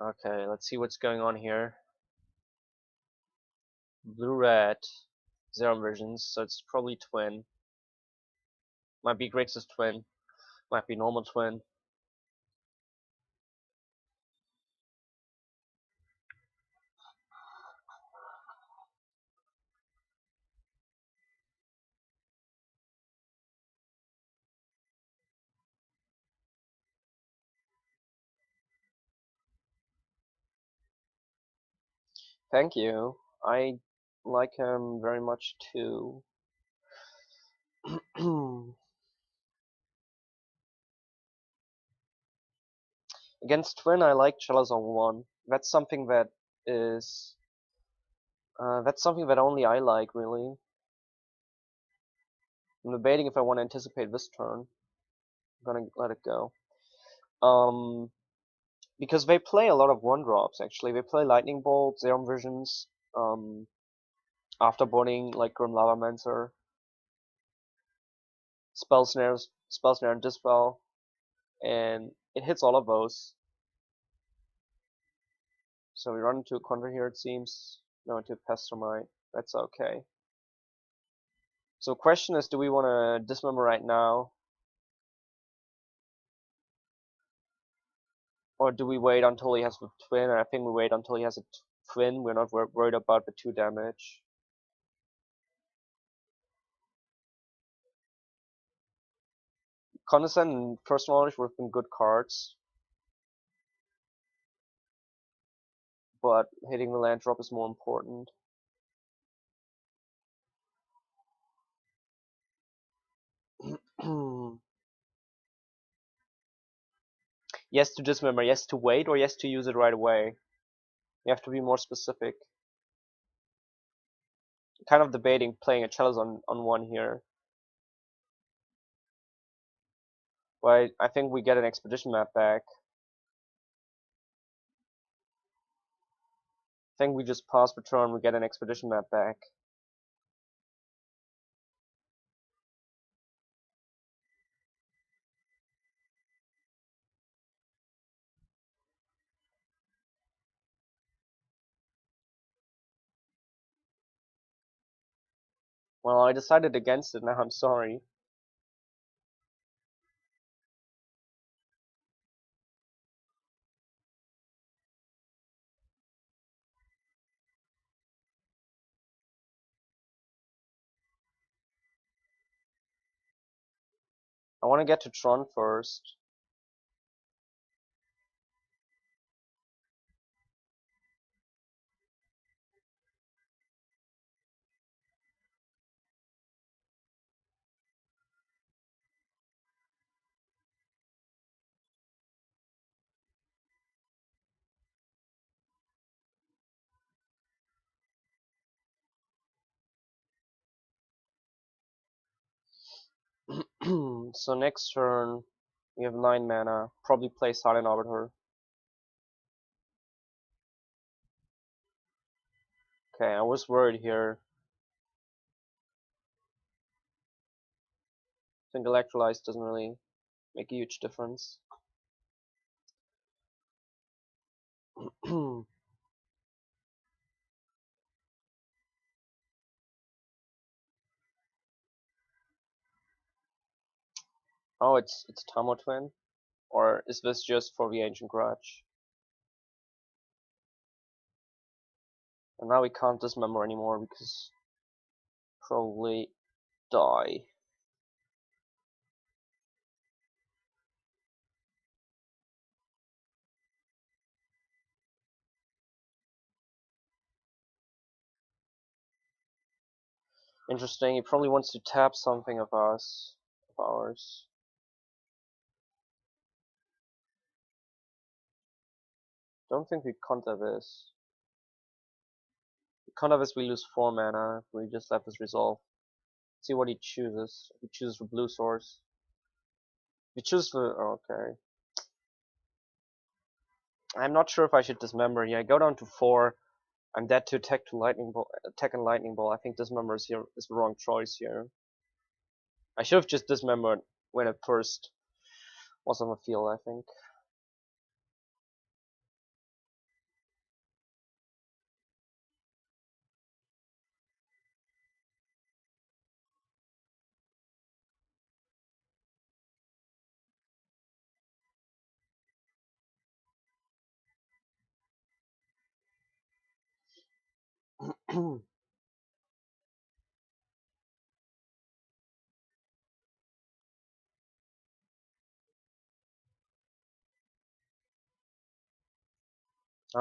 Okay, let's see what's going on here. Blue-red, 0 versions, so it's probably twin. Might be Grixis twin, might be normal twin. Thank you. I like him very much too. Against twin, I like Chalice on 1. That's something that is that's something that only I like, really. I'm debating if I want to anticipate this turn. I'm gonna let it go. Because they play a lot of 1-drops, actually. They play Lightning Bolt, Serum Visions, Afterburning, like Grim Lavamancer, Spell Snare and Dispel, and it hits all of those. So we run into a counter here, it seems. No, into Pestermite. That's okay. So the question is, do we want to dismember right now? Or do we wait until he has the twin? And I think we wait until he has a twin. We're not worried about the 2 damage. Condescend and First Knowledge would have been good cards. But hitting the land drop is more important. Yes to dismember, yes to wait, or yes to use it right away. You have to be more specific. Kind of debating playing a Chalice on 1 here. But I think we get an Expedition map back. I think we just pass the turn, we get an Expedition map back. Well, I decided against it, now I'm sorry. I want to get to Tron first. So next turn, we have 9 mana. Probably play Silent Arbiter. Okay, I was worried here. I think Electrolyze doesn't really make a huge difference. Oh, it's Tamo Twin? Or is this just for the Ancient Grudge? And now we can't dismember anymore because probably die. Interesting, he probably wants to tap something of ours. Don't think we counter this. If we counter this, we lose 4 mana. If we just let this resolve. See what he chooses. If he chooses the blue source. If he chooses the... Oh, okay. I'm not sure if I should dismember here. I go down to 4. I'm dead to attack and lightning ball. I think dismember is the wrong choice here. I should have just dismembered when it first was on the field, I think. I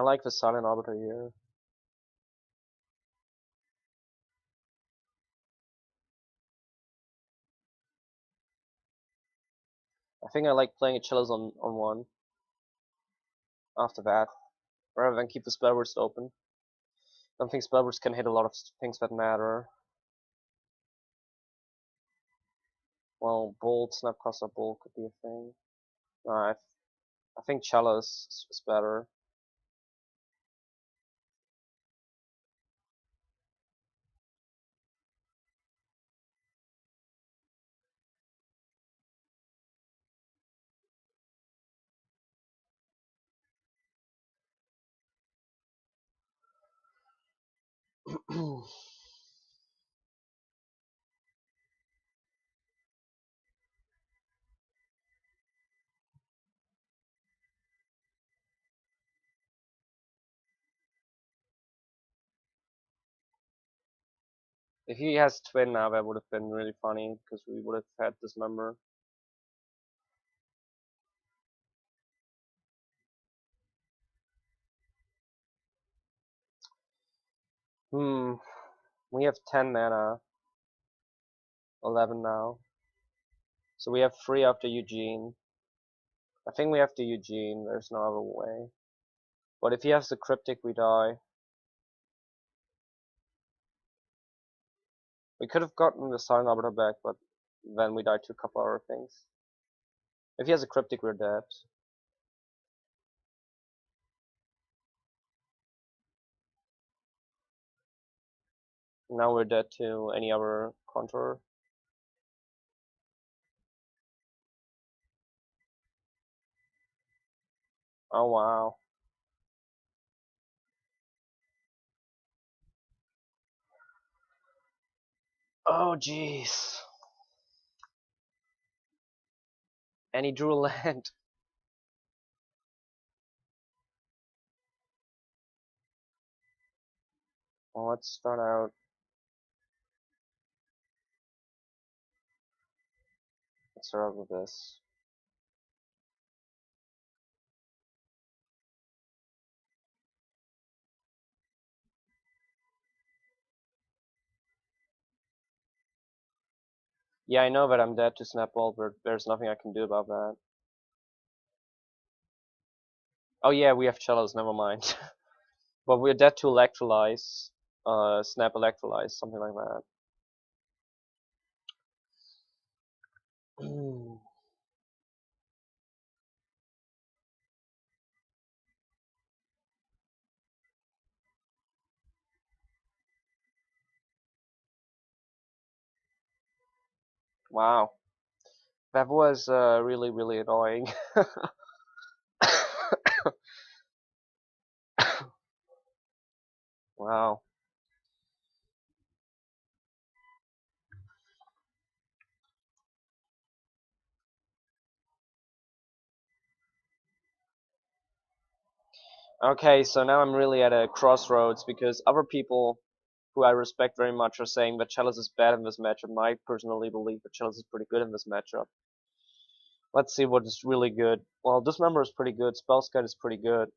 like the Silent Arbiter here. I think I like playing a Chalice on one after that, rather than keep the Spellburst open. I don't think Spellburst can hit a lot of things that matter. Well, Bolt, Snapcaster Bolt could be a thing. I think Chalice is better. If he has Twin now, that would have been really funny, because we would have had this member. We have 10 mana. 11 now. So we have 3 after Eugene. I think we have to Eugene, there's no other way. But if he has the Cryptic, we die. We could have gotten the Silent Arbiter back, but then we died to a couple other things. If he has a Cryptic, we're dead. Now we're dead to any other contour. Oh wow. Oh jeez. And he drew a land. Well, let's start out. Let's start out with this. Yeah, I know that I'm dead to Snapball, but there's nothing I can do about that. Oh yeah, we have Cellos, never mind. But we're dead to Electrolyze, Snap Electrolyze, something like that. Wow. That was really, really annoying. Wow. Okay, so now I'm really at a crossroads because other people who I respect very much are saying that Chalice is bad in this matchup. I personally believe that Chalice is pretty good in this matchup. Let's see what is really good. Well, this member is pretty good. Spell Scout is pretty good.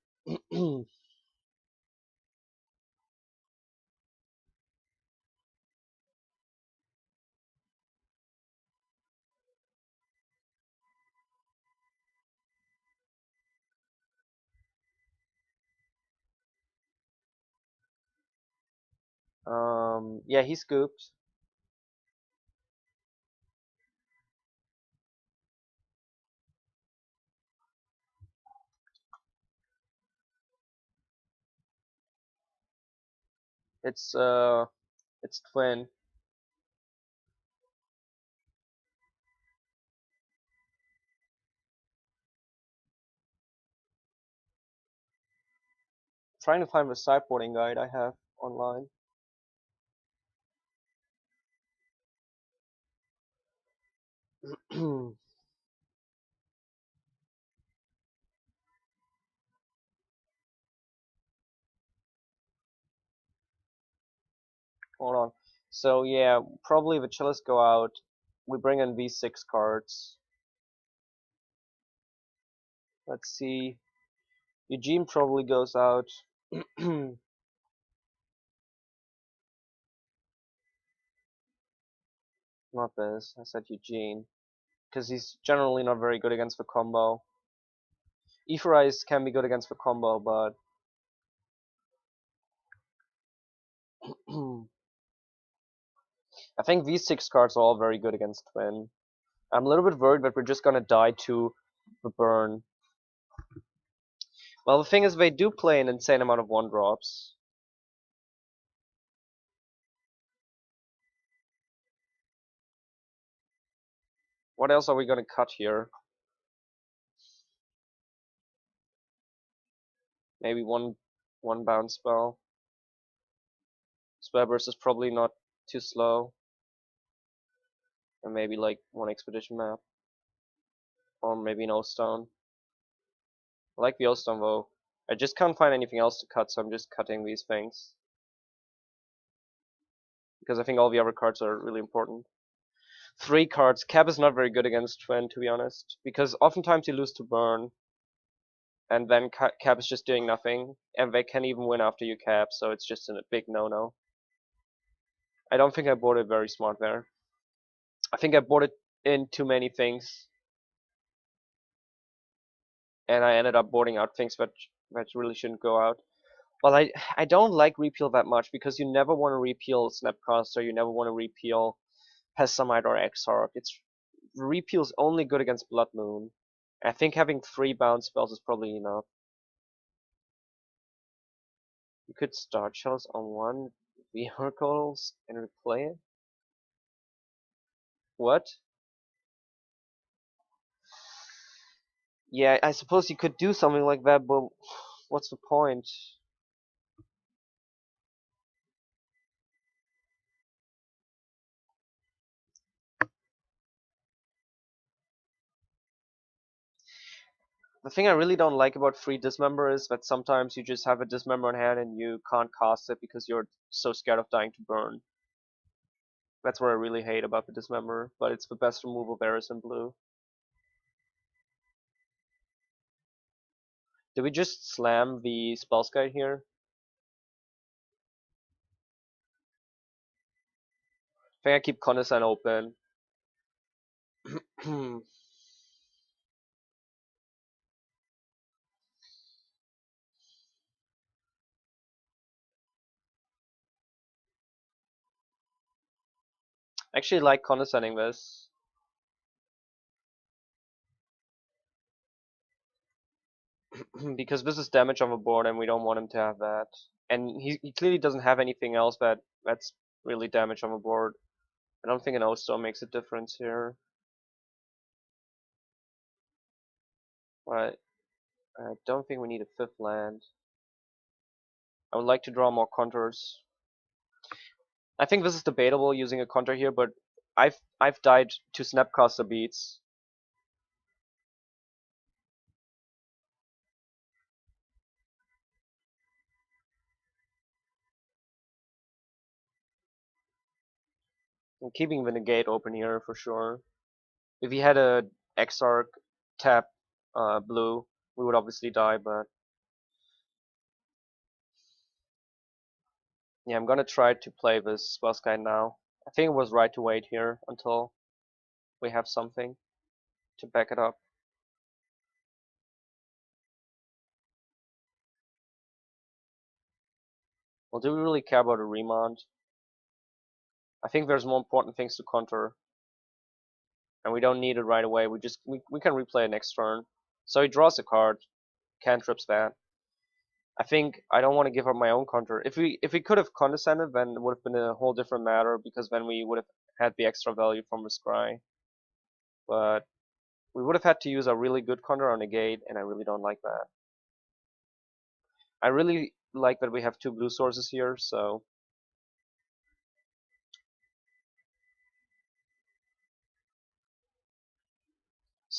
Yeah, he scooped. It's Twin. Trying to find the sideboarding guide I have online. Hold on. So yeah, probably the Chalice go out. We bring in V6 cards. Let's see. Eugene probably goes out. Not this. I said Eugene. Because he's generally not very good against the combo. Etherize can be good against the combo, but I think V6 cards are all very good against Twin. I'm a little bit worried that we're just gonna die to the burn. Well, the thing is, they do play an insane amount of 1-drops. What else are we gonna cut here? Maybe one bounce spell. Spell burst is probably not too slow. And maybe like one expedition map. Or maybe an O-Stone. I like the O-Stone though. I just can't find anything else to cut, so I'm just cutting these things. Because I think all the other cards are really important. 3 cards. Cap is not very good against Twin, to be honest. Because oftentimes you lose to burn. And then Cap is just doing nothing. And they can even win after you cap, so it's just a big no-no. I don't think I bought it very smart there. I think I bought it in too many things. And I ended up boarding out things that really shouldn't go out. Well, I don't like repeal that much because you never want to repeal Snapcaster, you never want to repeal Pessamite or Exarch. Repeal's only good against Blood Moon. I think having 3 bounce spells is probably enough. You could start Chalice on 1 vehicles and replay it. What? Yeah, I suppose you could do something like that, but what's the point? The thing I really don't like about free Dismember is that sometimes you just have a Dismember on hand and you can't cast it because you're so scared of dying to burn. That's what I really hate about the Dismember, but it's the best removal there is in blue. Did we just slam the Spells Guide here? I think I keep Condescend open. I actually like Condescending this. Because this is damage on the board and we don't want him to have that. And he clearly doesn't have anything else that's really damage on the board. I don't think an O-Stone makes a difference here. But I don't think we need a 5th land. I would like to draw more contours. I think this is debatable using a contour here, but I've died to Snapcaster beats. I'm keeping the negate open here for sure. If he had a Exarch tap blue, we would obviously die, but yeah, I'm gonna try to play this Spells Guide now. I think it was right to wait here until we have something to back it up. Well, do we really care about a Remount? I think there's more important things to counter. And we don't need it right away. We can replay it next turn. So he draws a card, cantrips that. I think I don't want to give up my own counter. If we could have condescended, then it would have been a whole different matter because then we would have had the extra value from the scry. But we would have had to use a really good counter on negate, and I really don't like that. I really like that we have 2 blue sources here, so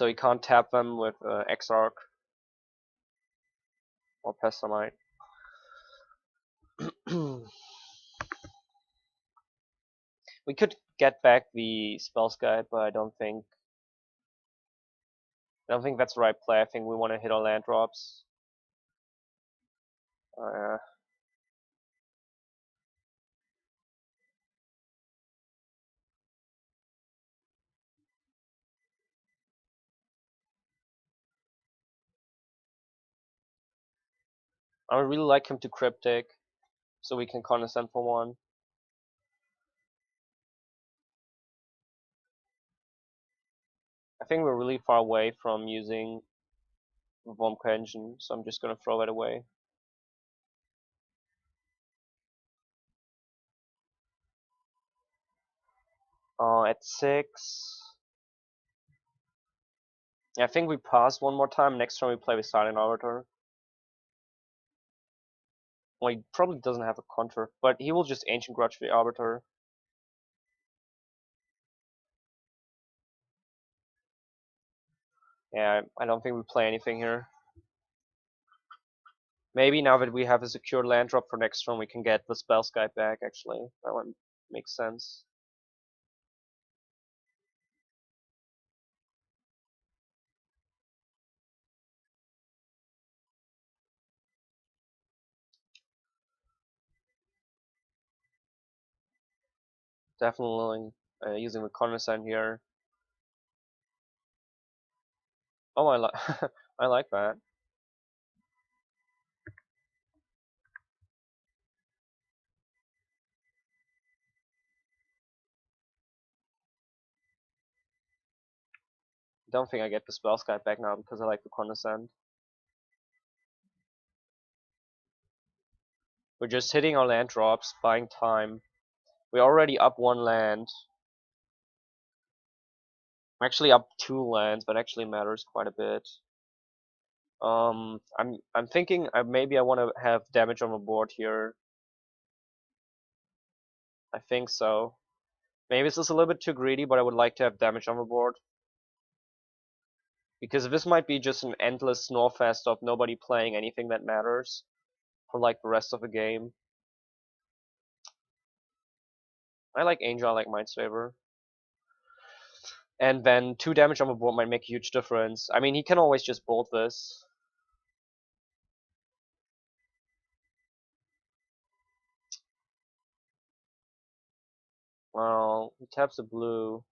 he can't tap them with Exarch or Pessamite. We could get back the spell guide, but I don't think that's the right play. I think we want to hit our land drops. Uh, I would really like him to cryptic, so we can condescend for one. I think we're really far away from using Vomka engine, so I'm just gonna throw it away. At 6. I think we pass one more time. Next turn we play with Silent Arbiter. Well, he probably doesn't have a counter, but he will just Ancient Grudge the Arbiter. Yeah, I don't think we play anything here. Maybe now that we have a secure land drop for next turn, we can get the Spell Sky back, actually. That one makes sense. Definitely using the Condescend here. Oh, I like I like that. Don't think I get the Spell Sky back now because I like the Condescend. We're just hitting our land drops, buying time. We're already up one land. I'm actually up 2 lands, but actually matters quite a bit. I'm thinking maybe I want to have damage on the board here. I think so. Maybe this is a little bit too greedy, but I would like to have damage on the board. Because this might be just an endless snowfest of nobody playing anything that matters for like the rest of the game. I like Angel, I like Mindslaver. And then 2 damage on the board might make a huge difference. I mean, he can always just bolt this. Well, he taps a blue.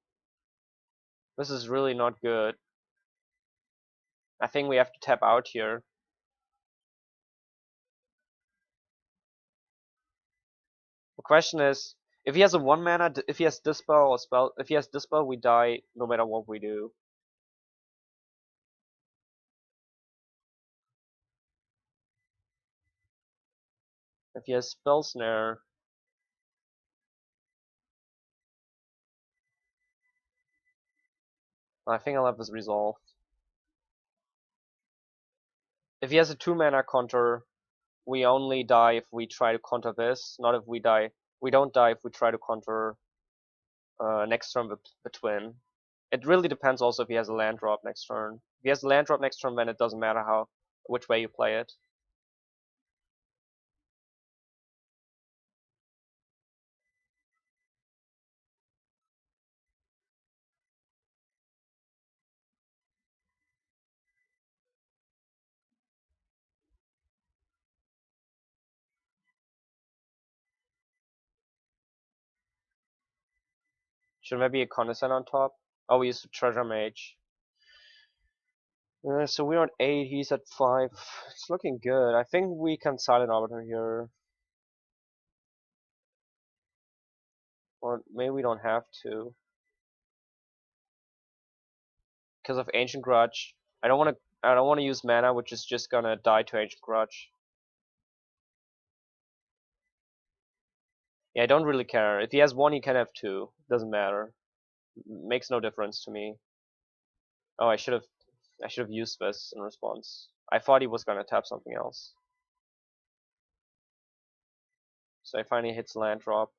This is really not good. I think we have to tap out here. The question is, if he has a 1 mana, if he has Dispel or Spell, if he has Dispel, we die no matter what we do. If he has Spell Snare, I think I'll have this resolved. If he has a 2 mana counter, we only die if we try to counter this, not if we die. We don't die if we try to counter next turn the twin. It really depends also if he has a land drop next turn. If he has a land drop next turn, then it doesn't matter which way you play it. Should maybe a Condescend on top? Oh, we used a Treasure Mage. So we're at 8, he's at 5. It's looking good. I think we can Silent Arbiter here. Or maybe we don't have to. Because of Ancient Grudge. I don't want to use mana, which is just gonna die to Ancient Grudge. Yeah, I don't really care. If he has 1, he can have 2. Doesn't matter. Makes no difference to me. Oh, I should have used this in response. I thought he was gonna tap something else. So I finally hits land drop.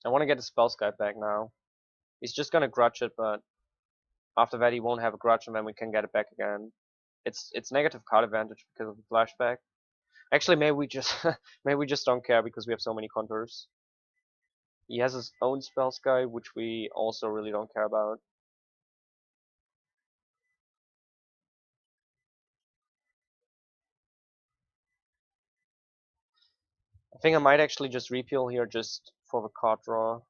I want to get the spell sky back now. He's just gonna grudge it, but after that he won't have a grudge, and then we can get it back again. It's negative card advantage because of the flashback. Actually, maybe we just maybe we just don't care because we have so many counters. He has his own spell sky, which we also really don't care about. I think I might actually just repeal here just for the card draw.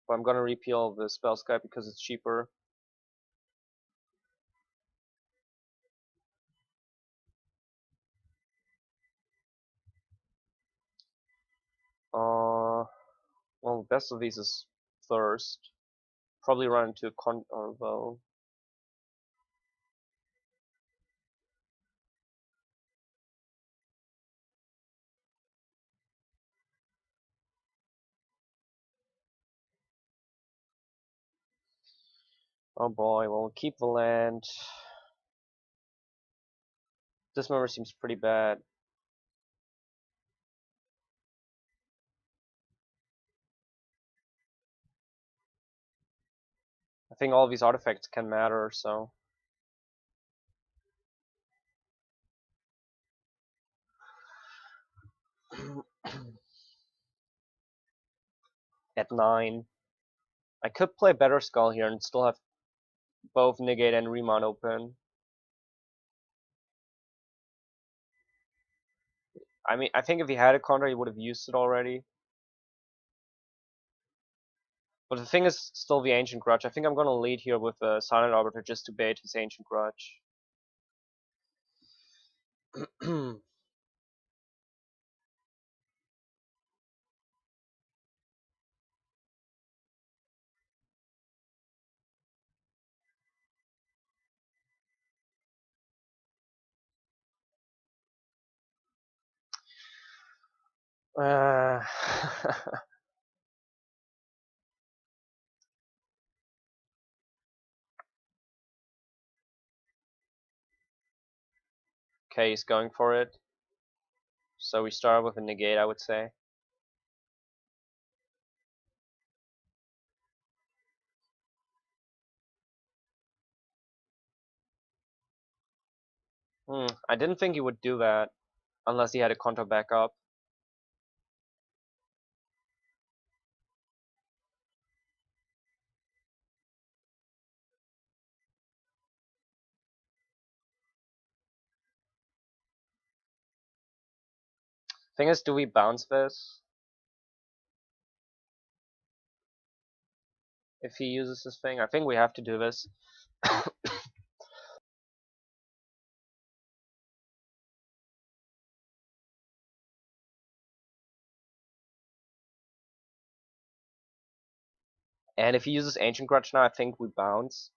But I'm gonna repeal the spell sky because it's cheaper. Well, the best of these is Thirst. Probably run into a or though. Oh boy, well, we'll keep the land. This member seems pretty bad. I think all these artifacts can matter, so. At 9. I could play Better Skull here and still have both Negate and Remand open. I mean, I think if he had a counter, he would have used it already. But the thing is still the Ancient Grudge. I think I'm gonna lead here with a Silent Arbiter just to bait his Ancient Grudge. uh, okay, he's going for it. So we start with a Negate, I would say. I didn't think he would do that unless he had a counter backup. Thing is, do we bounce this? If he uses this thing? I think we have to do this. And if he uses Ancient Grudge now, I think we bounce.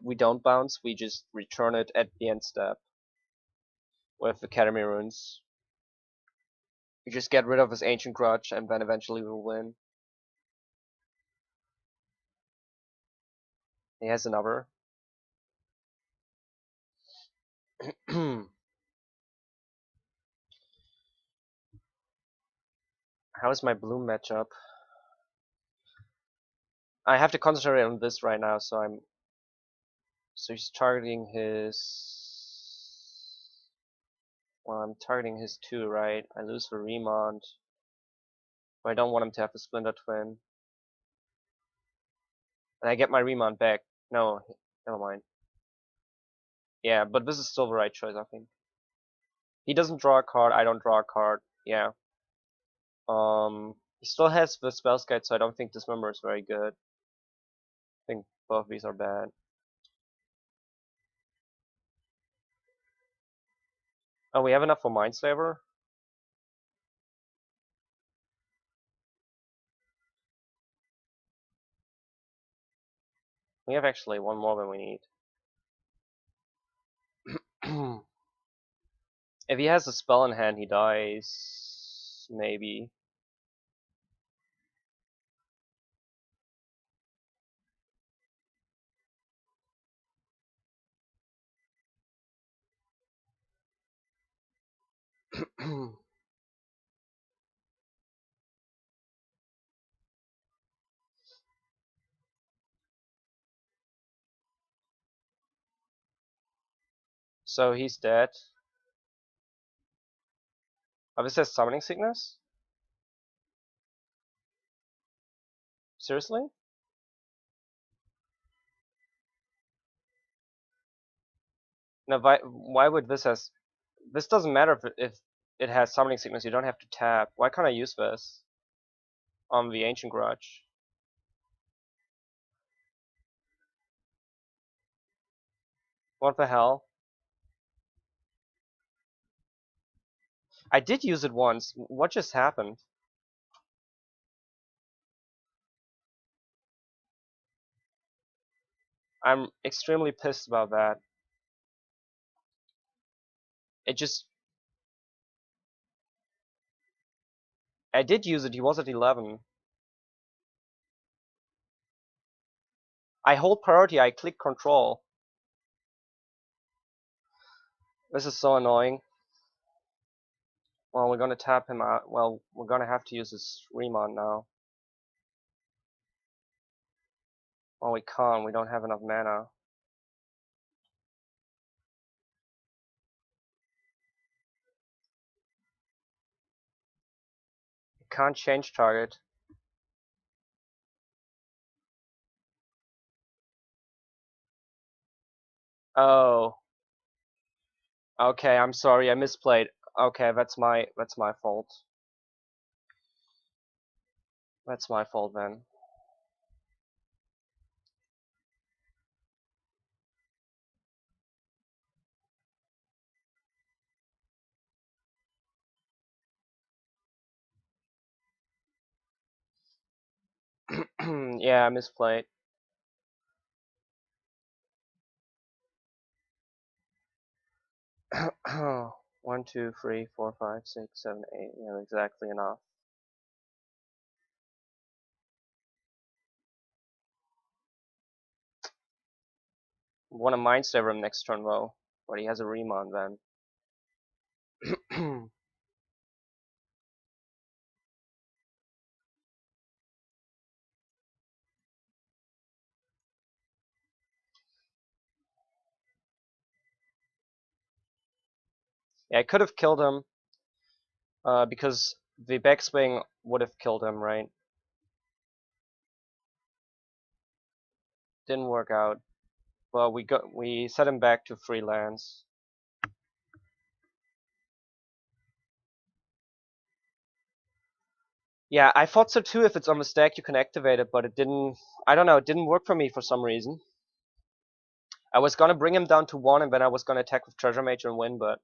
We don't bounce, we just return it at the end step with Academy Runes. We just get rid of his Ancient Grudge and then eventually we'll win. He has another. How is my blue matchup? I have to concentrate on this right now, so he's targeting his. Well, I'm targeting his 2, right? I lose the Remand. But I don't want him to have the Splinter Twin. And I get my Remand back. No, never mind. Yeah, but this is still the right choice, I think. He doesn't draw a card, I don't draw a card. Yeah. He still has the Spells Guide, so I don't think this member is very good. I think both of these are bad. Oh, we have enough for Mindslaver? We have actually one more than we need. If he has a spell in hand, he dies. Maybe. So he's dead. Oh, this says Summoning Sickness? Seriously? Now, why would this has... This doesn't matter if it has Summoning Sickness, you don't have to tap. Why can't I use this on the Ancient Grudge? What the hell? I did use it once. What just happened? I'm extremely pissed about that. It just... I did use it, he was at 11. I hold priority, I click control. This is so annoying. Well, we're gonna tap him out. Well, we're gonna have to use his Remon now. Well, we can't, we don't have enough mana. Can't change target. Oh. Okay, I'm sorry, I misplayed. Okay, that's my fault. That's my fault then. Yeah, I misplayed. One, two, three, four, five, six, seven, eight. Yeah, exactly enough. Want to Mindslaver him next turn though, but he has a Remon then. Yeah, I could have killed him, because the backswing would have killed him, right? Didn't work out. Well, we set him back to 3 lands. Yeah, I thought so too. If it's on the stack, you can activate it, but it didn't. I don't know. It didn't work for me for some reason. I was gonna bring him down to 1, and then I was gonna attack with Treasure Mage and win, but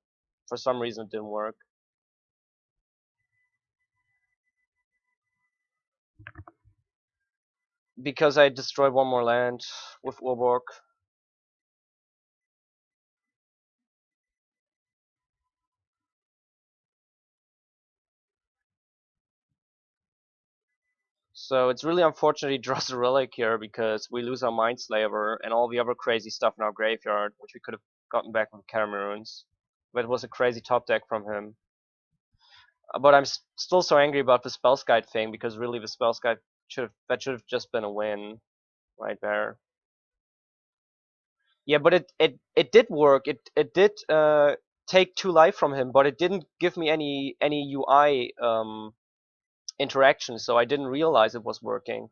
for some reason it didn't work. Because I destroyed 1 more land with Urborg. So it's really unfortunate he draws a relic here because we lose our Mindslaver and all the other crazy stuff in our graveyard, which we could have gotten back with Catamarans. But it was a crazy top deck from him. But I'm still so angry about the Spells Guide thing because really the Spells Guide should have just been a win right there. Yeah, but it did work. It did take 2 life from him, but it didn't give me any UI interaction, so I didn't realize it was working.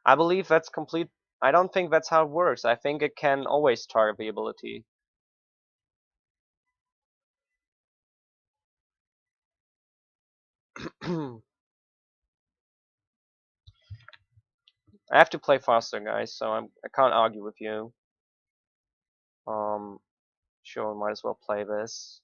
I believe that's complete. I don't think that's how it works. I think it can always target the ability. I have to play faster, guys, so I can't argue with you. Sure, might as well play this.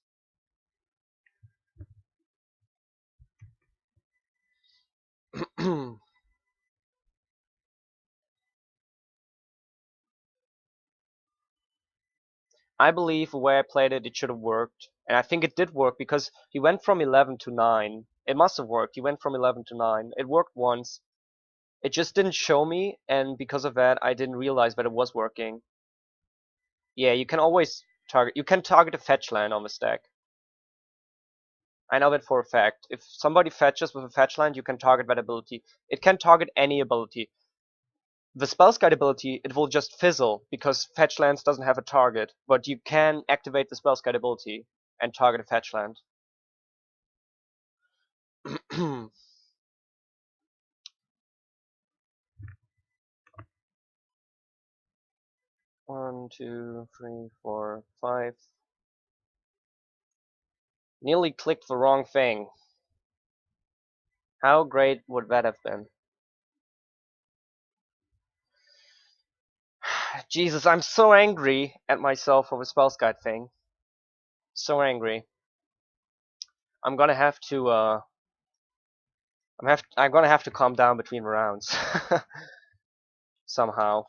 I believe the way I played it, it should have worked. And I think it did work because he went from 11 to 9. It must have worked. He went from 11 to 9. It worked once. It just didn't show me, and because of that, I didn't realize that it was working. Yeah, you can always target. You can target a fetch land on the stack. I know that for a fact. If somebody fetches with a fetch land, you can target that ability. It can target any ability. The Spellskite ability, it will just fizzle because fetch lands doesn't have a target, but you can activate the Spellskite ability and target a fetch land. 1, 2, 3, 4, 5. Nearly clicked the wrong thing. How great would that have been? Jesus, I'm so angry at myself for the Spellskite thing. So angry. I'm gonna have to I'm gonna have to calm down between rounds. Somehow.